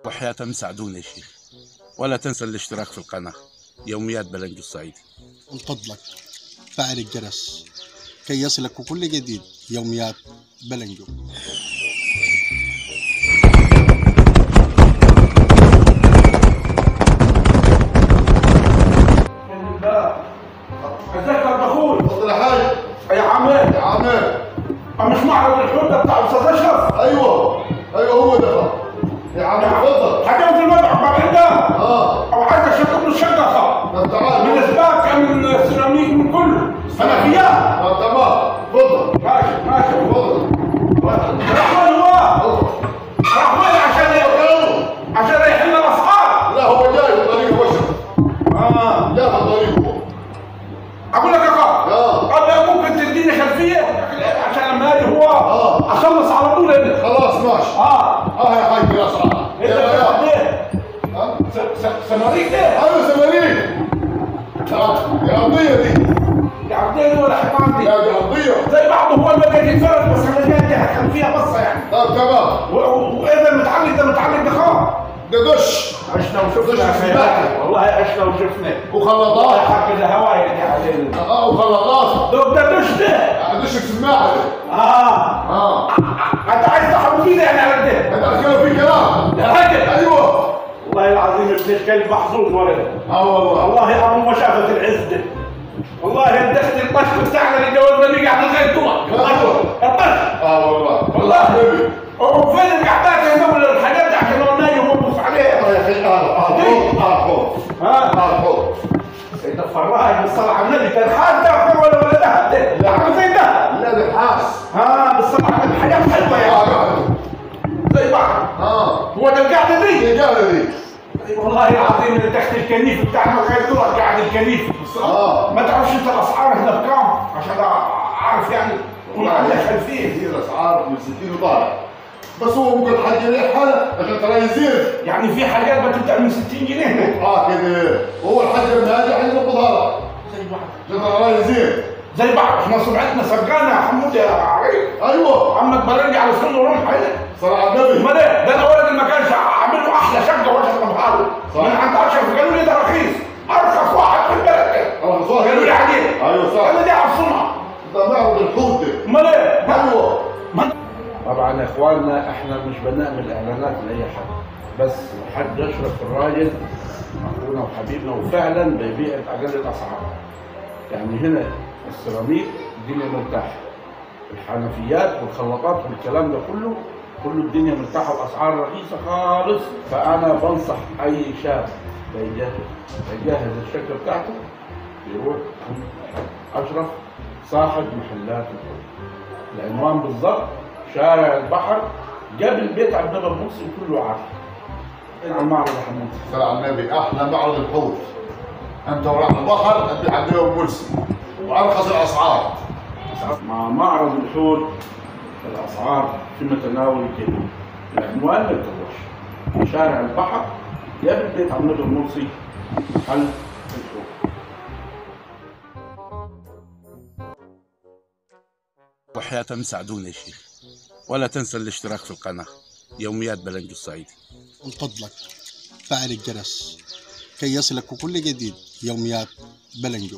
وحياتهم ساعدونا يا شيخ، ولا تنسى الاشتراك في القناة يوميات بلنجو الصعيدي. من فضلك فعل الجرس كي يصلك كل جديد يوميات بلنجو. ازيك يا اخوي؟ اتفضل يا حاج. يا عماد. يا عماد. مش معرض الحوت ده بتاع استاذ اشرف؟ ايوه هو ده. يا عم اتفضل. حكمت المطعم بعد ده. او عايز اشتغل له الشقه. طب تعال. من اسباك من سيراميك من كله. انا فيها. طب تمام اتفضل. ماشي اتفضل. رحمن هو. رحمن عشان يحل الاسعار. لا هو جاي بطريقه وشك. جاي بطريقه. اقول لك يا اخا. قبل ممكن تديني خلفيه عشان لما اجي هو اخلص على طول هنا. خلاص ماشي. يا حاج يا صراحه. سماريك ده؟ ايوه سماريك. يا عرضيه دي. دي عرضيه دي ولا حمام دي؟ لا دي عرضيه. زي بعضه هو اللي بدأ يتفرج بس انا جاي خلفيه بصه يعني. طب تمام. واذا المتعلق ده متعلق بخار. ده دش. عشنا وشفنا والله عشنا وشفنا. وخلاطات. حق الهوايه دي علينا. وخلاطات. ده دش ده. دش السماعه ده. انت عايز تحط فيه يعني على ده. انت عارف في كلام. يا راجل. ايوه. والله العظيم ابن الكلب محظوظ ولده. والله. والله ابو ما شافت العز ده. والله الدخت الطش بتاعنا اللي جوزنا بيه قاعد لغايه جوا. الطش. والله. وفين القعدات يا نقول الحاجات دي عشان هو نايم ويبص عليها. يا اخي الحوض. سيد الفراج بالصلاة على النبي كان حاس ده ولا ده؟ لا عامل زي ده. لا ده حاس. بالصلاة على النبي حاجات حلوة يعني. زي بعض. هو ده القعدة دي؟ القعدة دي. والله العظيم اللي تحت الكنيف بتاعنا لغاية دلوقتي قاعد الكنيف. ما تعرفش انت الاسعار هنا بكام؟ عشان اعرف يعني وعلى خلفيه. كثير الاسعار من 60 وطالع. بس هو ممكن حاجه ليه حاله عشان ترى يزيد. يعني في حاجات بتبدا من 60 جنيه هنا. كده. هو الحاجه لما يجي هينقبضها لك. زي بعض. عشان ترى يزيد. زي بعض. احنا سمعتنا سرقانا يا حمود يا عريق. ايوه. عمك بلنجي على سن ورمح هنا. صلى على النبي. امال ايه؟ ده انا ولد ما كانش عامل له احلى شقه واشرب له. من عند اشرف قالوا لي ده رخيص. ارخص واحد في البلد. ارخص واحد. قالوا لي عليه. ايوه صح. قالوا لي على الصنعه. ده معرض الحوت ده. امال ايه؟ ايوه. طبعا يا اخواننا احنا مش بنعمل اعلانات لاي حد، بس الحاج اشرف الراجل اخونا وحبيبنا وفعلا بيبيع باقل الاسعار. يعني هنا السيراميك الدنيا مرتاحه، الحنفيات والخلاطات والكلام ده كله الدنيا مرتاحه واسعار رخيصه خالص. فانا بنصح اي شاب يجهز الشقه بتاعته يروح عند اشرف صاحب محلات الحوت. العنوان بالظبط شارع البحر قبل بيت عبد الله المرسي كله عارف. المعرض يا حمود. صلى على النبي. احلى معرض الحوت. انت وراح البحر انت عبد الله المرسي وارخص الاسعار. مع معرض الحوت الاسعار في متناول الجميع. العنوان ما يتغيرش. شارع البحر قبل بيت عبد الله المرسي محل الحوت. وحياتهم ساعدونا يا شيخ، ولا تنسى الاشتراك في القناة يوميات بلنجو الصعيدي. من فضلك فعل الجرس كي يصلك كل جديد يوميات بلنجو.